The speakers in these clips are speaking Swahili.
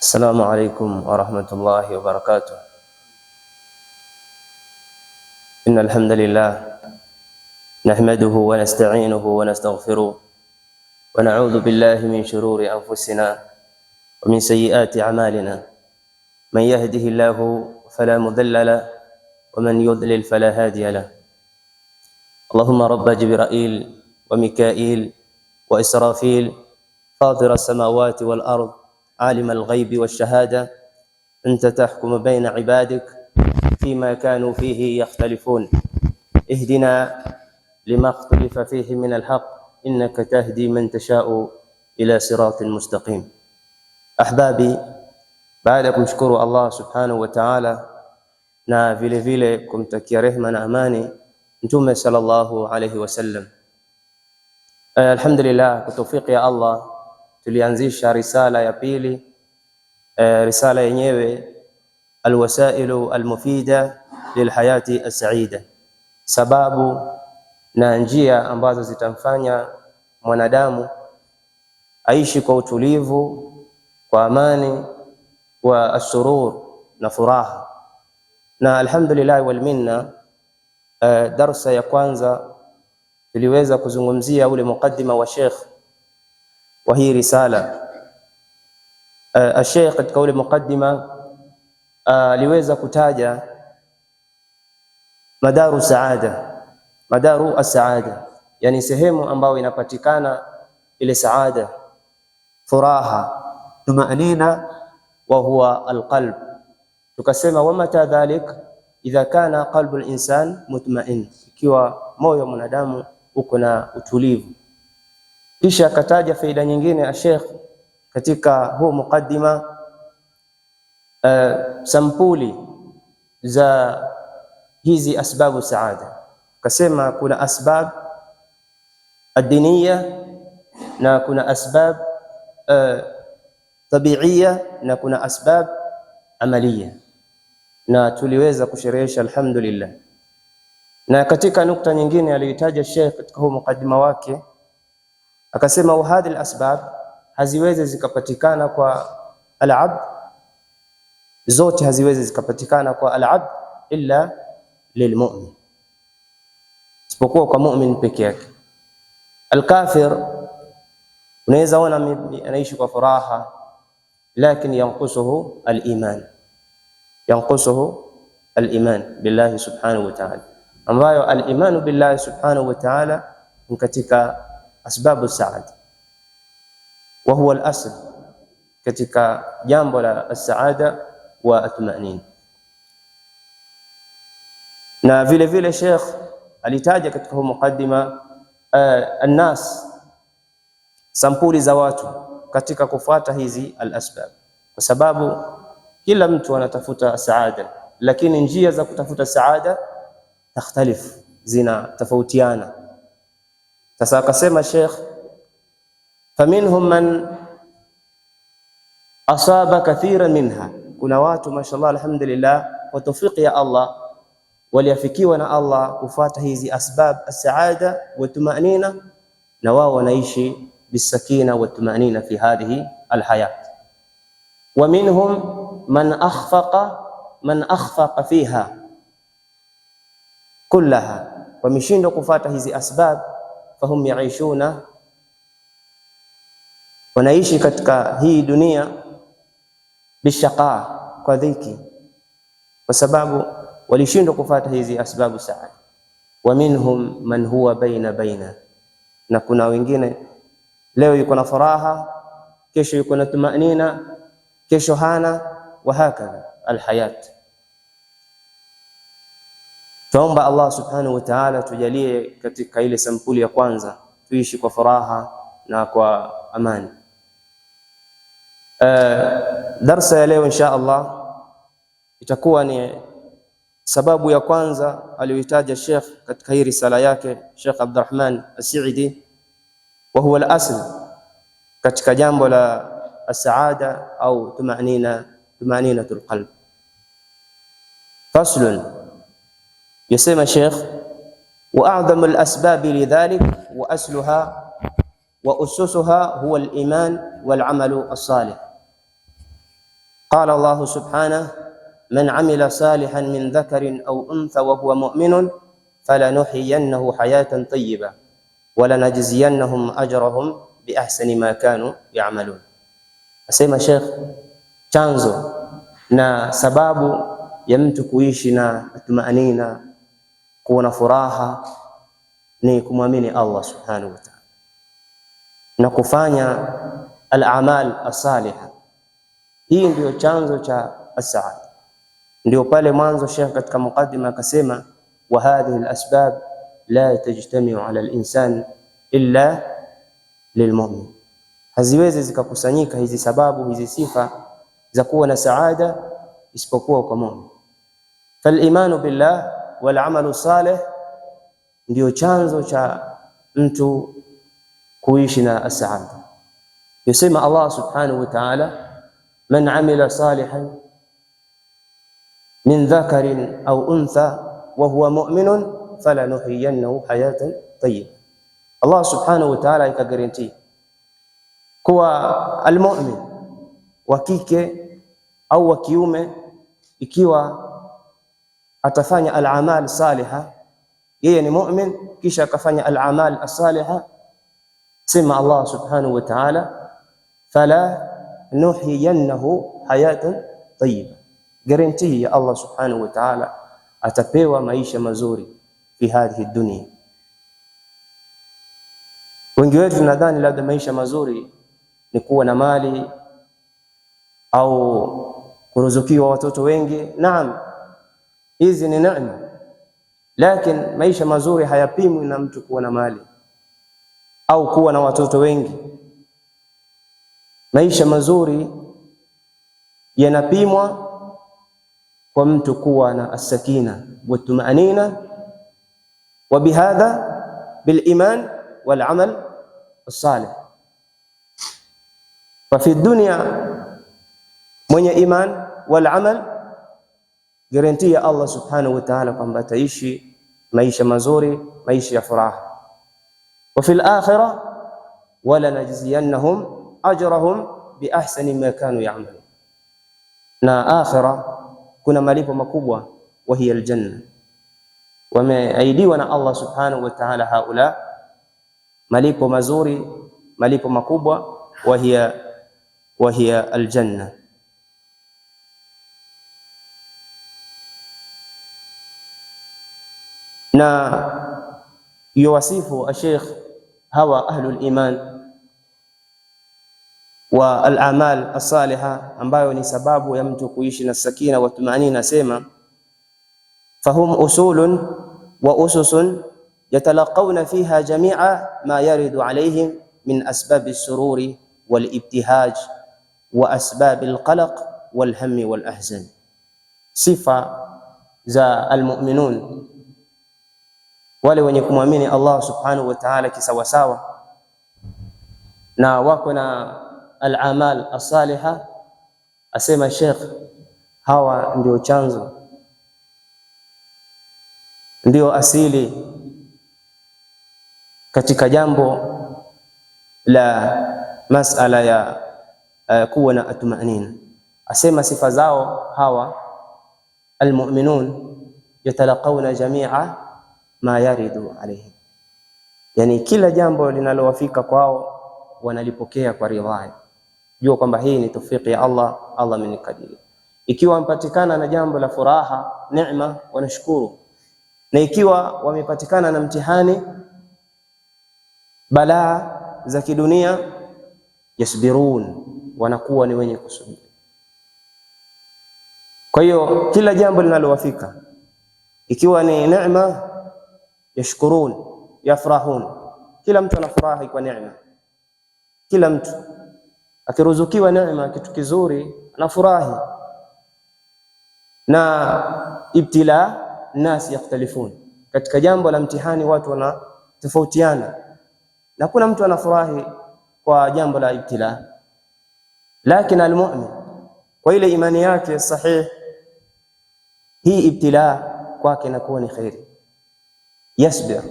السلام عليكم ورحمة الله وبركاته. إن الحمد لله نحمده ونستعينه ونستغفره ونعوذ بالله من شرور أنفسنا ومن سيئات أعمالنا. من يهده الله فلا مضل له ومن يضلل فلا هادي له. اللهم رب جبرائيل وميكائيل وإسرافيل فاطر السماوات والأرض عالم الغيب والشهادة أنت تحكم بين عبادك فيما كانوا فيه يختلفون اهدنا لما اختلف فيه من الحق إنك تهدي من تشاء إلى صراط مستقيم. أحبابي, baada ya kumshukuru Allah subhanahu wa ta'ala na vile vile kumtakia rehema na amani Mtume sallallahu alayhi wasallam, alhamdulillah, kwa tawfiki ya Allah tulianzisha risala ya pili. Risala yenyewe alwasailu almufida lilhayati as-saida, sababu na njia ambazo zitamfanya mwanadamu aishi kwa utulivu, kwa amani wa asurur na furaha. Na alhamdulillah wal minna, darsa ya kwanza tuliweza kuzungumzia ule mukaddima wa Sheikh wa hii risala. Sheikh katika ule mukaddima aliweza kutaja madaru saada, madaru as-saada, yani sehemu ambayo inapatikana ile saada, furaha, tumaanina wa huwa alqalb. Tukasema wa mata dhalik, idha kana qalbu al-insan mutmain, ikiwa moyo mwanadamu uko na utulivu. Kisha akataja faida nyingine ya Sheikh katika huu mukaddima, sampuli za hizi asbabu saada. Akasema kuna asbab ad-diniya na kuna asbab tabiiya na kuna asbab amaliya, na tuliweza kusherehesha alhamdulillah. Na katika nukta nyingine aliyotaja Sheikh katika huu mukaddima wake akasema wa hadhihi al-asbab haziwezi zikapatikana kwa al-abd, zote haziwezi zikapatikana kwa al-abd illa lilmu'min, isipokuwa kwa mu'min peke yake. Al-kafir unaweza ona anaishi kwa furaha, lakini yanqusuhu al-iman, yanqusuhu al-iman billahi subhanahu wa ta'ala, ambayo al-imanu billahi subhanahu wa ta'ala ni katika asbabu saada wa huwa al-asl katika jambo la as-saada wa at-tumanin. Na vile vile Sheikh alitaja katika mukaddima an-nas, sampuli za watu katika kufuata hizi al-asbab, kwa sababu kila mtu anatafuta saada, lakini njia za kutafuta saada takhtalif, zina tofautiana. Sasa akasema Sheikh, faminhum man asaba kathiran minha, kuna watu mashallah alhamdulillah kwa tawfiki ya Allah waliafikiwa na Allah kufuata hizi asbab as-saada wa tumanina, na wao wanaishi bisakina wa tumanina fi hadhihi alhayat. Wa minhum man akhfaqa fiha kullaha, wameshindwa kufuata hizi asbab, fahum yaishuna, wanaishi katika hii dunia bishaqa, kwa dhiki, kwa sababu walishindwa kufuata hizi asbabu saada. Wa minhum man huwa baina, na kuna wengine leo yuko na furaha, kesho yuko na tumanina, kesho hana, wa hakadha alhayat. Tuomba Allah subhanahu wa ta'ala tujalie katika ile sampuli ya kwanza, tuishi kwa furaha na kwa amani. Darsa ya leo insha Allah itakuwa ni sababu ya kwanza aliyoitaja Sheikh katika hii risala yake, Sheikh Abdurrahman As-Saidi, wa huwa al-asl katika jambo la as-saada au tumaninatul qalb. Faslun, yasema Sheikh, wa a'dhamu al-asbab lidhalik wa asluha wa ususuha huwa al-iman wal amalu as-salih. قال الله سبحانه من عمل صالحا من ذكر أو أنثى وهو مؤمن فلنحيينه حياة طيبة ولنجزينهم أجرهم بأحسن ما كانوا يعملون. Asema Sheikh, chanzo na sababu ya mtu kuishi na tumaanina, kuwa na furaha, ni kumwamini Allah subhanahu wa ta'ala na kufanya al-a'mal as-salihah. Hii ndio chanzo cha as-saada. Ndio pale mwanzo Sheikh katika mukaddima akasema wa hadhihi al-asbab la tajtami'u 'ala al-insan illa lilmu'min, haziwezi zikakusanyika hizi sababu, hizi sifa za kuwa na saada isipokuwa kwa mu'min. Fal-imanu billah wal 'amalu salih ndio chanzo cha mtu kuishi na as-saada. Yusema Allah subhanahu wa ta'ala man 'amila salihan min dhakarin au untha wa huwa mu'minun falanuhyiyannahu hayatan tayyibah. Allah subhanahu wa ta'ala ikaguarantee kuwa almu'min wa kike au wa kiume, ikiwa atafanya al-amal saliha, yeye ni mu'min kisha akafanya al-amal as-saliha, sema Allah subhanahu wa ta'ala fala nuhyiyannahu hayatan tayyibah. Guarantee ya Allah subhanahu wa ta'ala, atapewa maisha mazuri fi hadhihi dunia. Wengi wetu tunadhani labda maisha mazuri ni kuwa na mali au kuruzukiwa watoto wengi. Naam, hizi ni neema, lakini maisha mazuri hayapimwi na mtu kuwa na mali au kuwa na watoto wengi. Maisha mazuri yanapimwa kwa mtu kuwa na as-sakina wa tumaanina, wa bihadha bil iman wal amal as-salih. Fa fi dunya mwenye iman wal amal, guarantee ya Allah subhanahu wa ta'ala kwamba ataishi maisha mazuri, maisha ya furaha. Wa fil akhirah wala najziyannahum ajrahum bi ahsani ma kanu ya'malun, na akhirah kuna malipo makubwa, wa hiya aljanna. Wameahidiwa na Allah subhanahu wa ta'ala haula malipo mazuri, malipo makubwa, wa hiya aljanna. Na yuwasifu Sheikh hawa ahlul iman wa al-amal as-saliha, ambayo ni sababu ya mtu kuishi na sakina wa tumaanina. Sema fahum usulun wa ususun yatalaqawna fiha jami'a ma yaridu alayhim min asbab as-sururi wal ibtihaj wa asbab al-qalaq wal hammi wal ahzan. Sifa za al-mu'minun, wale wenye kumwamini Allah subhanahu wa ta'ala kisawasawa na wako na al-amal as-saliha. Asema Sheikh, hawa ndio chanzo, ndio asili katika jambo la masala ya kuwa na tumaanina. Asema sifa zao hawa almu'minun yatalaqawna jami'a ma yaridu alayhi, yani kila jambo linalowafika kwao wanalipokea kwa ridhaa. Jua kwamba hii ni tawfiki ya Allah, Allah amenikadiria. Ikiwa wamepatikana na jambo la furaha, neema, wanashukuru, na ikiwa wamepatikana na mtihani, balaa za kidunia, yasbirun, wanakuwa ni wenye kusubiri. Kwa hiyo kila jambo linalowafika, ikiwa ni neema, yashkurun, yafrahun. Kila mtu anafurahi kwa neema. Kila mtu akiruzukiwa neema, kitu kizuri, anafurahi. Na ibtila, nasi yakhtalifun, katika jambo la mtihani watu wanatofautiana, na kuna mtu anafurahi kwa jambo la ibtila, lakini almu'min kwa ile imani yake sahih, hii ibtila kwake inakuwa ni khairi, yasbir.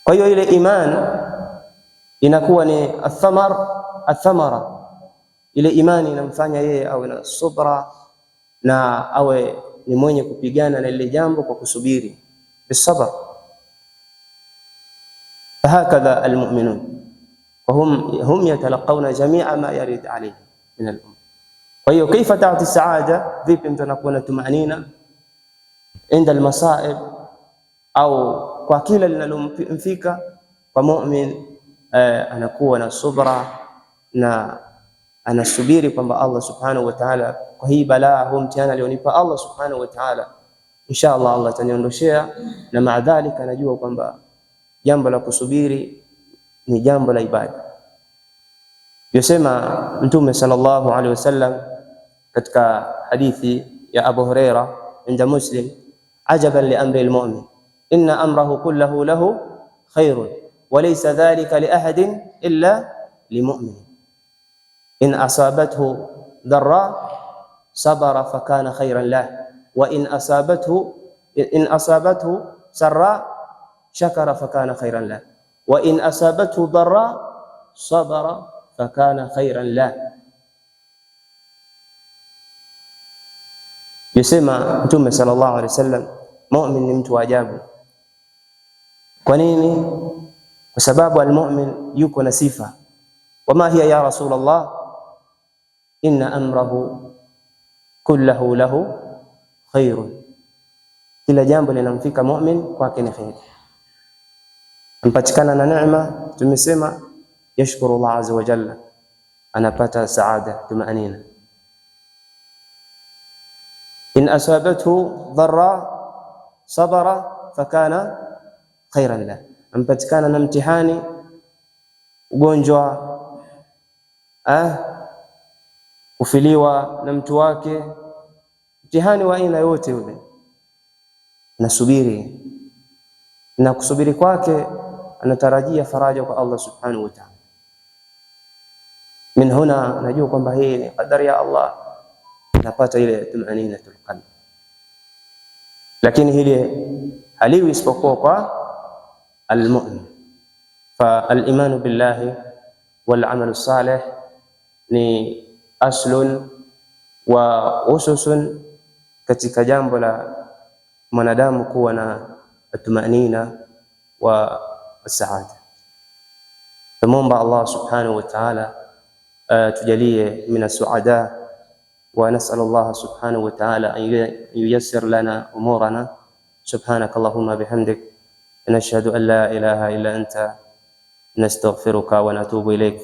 Kwa hiyo ile iman inakuwa ni athamara, ile imani inamfanya yeye awe na subra na awe ni mwenye kupigana na ile jambo kwa kusubiri bisabr. Fahakadha almu'minun hum yatalaqawna jami'a ma yarid alayhi min al-umur. Kwa hiyo kaifa ta'ti saada, vipi mtu anakuwa na tumanina inda al-masaib au kwa kila linalomfika. Kwa mu'min anakuwa na subra na anasubiri kwamba Allah subhanahu wa ta'ala, kwa hii balaa, huu mtihani alionipa Allah subhanahu wa ta'ala, inshallah Allah ataniondoshea, na maadhalika anajua kwamba jambo la kusubiri ni jambo la ibada. Yosema Mtume sallallahu alaihi wasallam katika hadithi ya Abu Huraira inda Muslim, ajaban li amri almu'min inna amrahu kullahu lahu khairun wa laysa dhalika li ahadin illa limu'min in asabathu dharra sabara fakana khairan lah wa in asabathu sarra shakara fakana khairan lah wa in asabathu dharra sabara fakana khairan lah. Yusema Mtume sallallahu alaihi wasallam, mu'min ni mtu wa ajabu. Kwa nini? Kwa sababu almu'min yuko na sifa. Wama hiya ya Rasulullah? Inna amrahu kullahu lahu khairun, kila jambo linamfika mu'min kwake ni khair. Anapatikana na neema, tumesema yashkuru Allah azza wa jalla, anapata saada, tumaanina. In asabathu dharra sabara fakana khairan la, anapatikana na mtihani, ugonjwa, kufiliwa na mtu wake, mtihani wa aina yote ule, nasubiri, na kusubiri kwake anatarajia faraja kwa Allah subhanahu wa ta'ala. Min huna najua kwamba hii ni qadari ya Allah, napata ile tumaninatul qalb. Lakini hili haliwi isipokuwa kwa almu'min. Fa al-imanu billahi wal amalu salih ni aslun wa ususun katika jambo la mwanadamu kuwa na tumanina wa saada. Tumomba Allah subhanahu wa ta'ala tujalie min as-suada, wa nas'al Allah subhanahu wa ta'ala an yuyassir lana umurana. Subhanak Allahumma bihamdik, nashhadu an la ilaha illa anta, nastaghfiruka wa natubu ilayk.